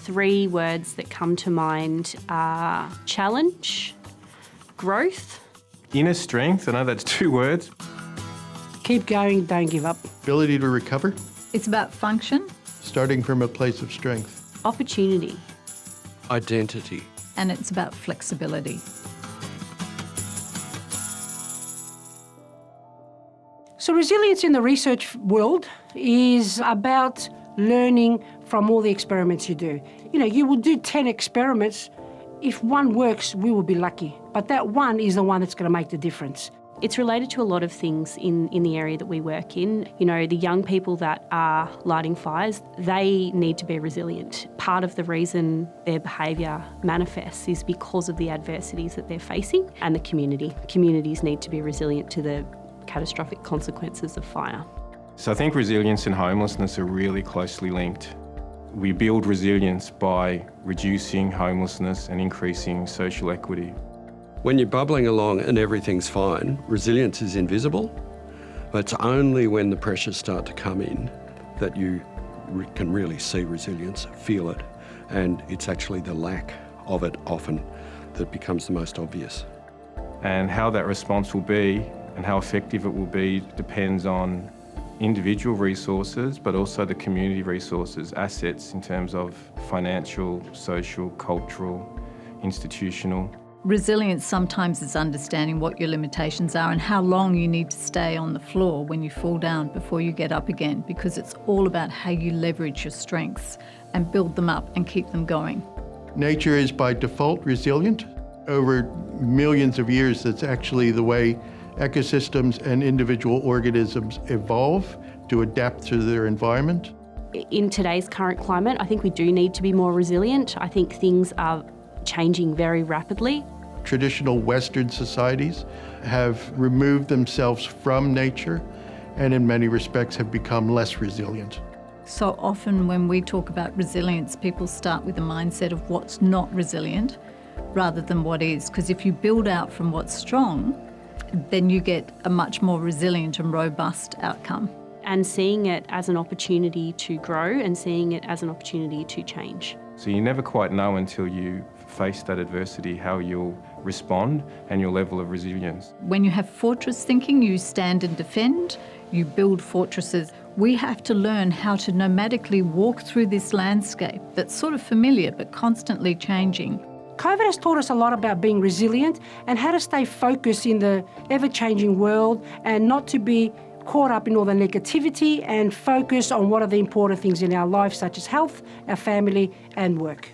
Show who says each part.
Speaker 1: three words that come to mind are challenge, growth.
Speaker 2: Inner strength, I know that's two words.
Speaker 3: Keep going, don't give up.
Speaker 4: Ability to recover,
Speaker 5: It's about function,
Speaker 4: starting from a place of strength.
Speaker 1: Opportunity.
Speaker 6: Identity.
Speaker 5: and it's about flexibility.
Speaker 3: So resilience in the research world is about learning from all the experiments you do. You know, you will do 10 experiments. If one works, we will be lucky. But that one is the one that's going to make the difference.
Speaker 1: It's related to a lot of things in the area that we work in. You know, the young people that are lighting fires, they need to be resilient. Part of the reason their behaviour manifests is because of the adversities that they're facing, and the community. Communities need to be resilient to the catastrophic consequences of fire.
Speaker 2: So I think resilience and homelessness are really closely linked. We build resilience by reducing homelessness and increasing social equity.
Speaker 6: When you're bubbling along and everything's fine, resilience is invisible. It's only when the pressures start to come in that you can really see resilience, feel it, and it's actually the lack of it often that becomes the most obvious.
Speaker 2: And how that response will be and how effective it will be depends on individual resources, but also the community resources, assets in terms of financial, social, cultural, institutional.
Speaker 5: Resilience sometimes is understanding what your limitations are and how long you need to stay on the floor when you fall down before you get up again, because it's all about how you leverage your strengths and build them up and keep them going.
Speaker 4: Nature is by default resilient. Over millions of years, that's actually the way ecosystems and individual organisms evolve to adapt to their environment.
Speaker 1: In today's current climate, I think we do need to be more resilient. I think things are changing very rapidly.
Speaker 4: Traditional Western societies have removed themselves from nature and in many respects have become less resilient.
Speaker 5: So often when we talk about resilience, people start with a mindset of what's not resilient rather than what is, because if you build out from what's strong, then you get a much more resilient and robust outcome.
Speaker 1: And seeing it as an opportunity to grow and seeing it as an opportunity to change.
Speaker 2: So you never quite know until you face that adversity how you'll respond and your level of resilience.
Speaker 5: When you have fortress thinking, you stand and defend, you build fortresses. We have to learn how to nomadically walk through this landscape that's sort of familiar but constantly changing.
Speaker 3: COVID has taught us a lot about being resilient and how to stay focused in the ever-changing world and not to be caught up in all the negativity and focus on what are the important things in our life, such as health, our family and work.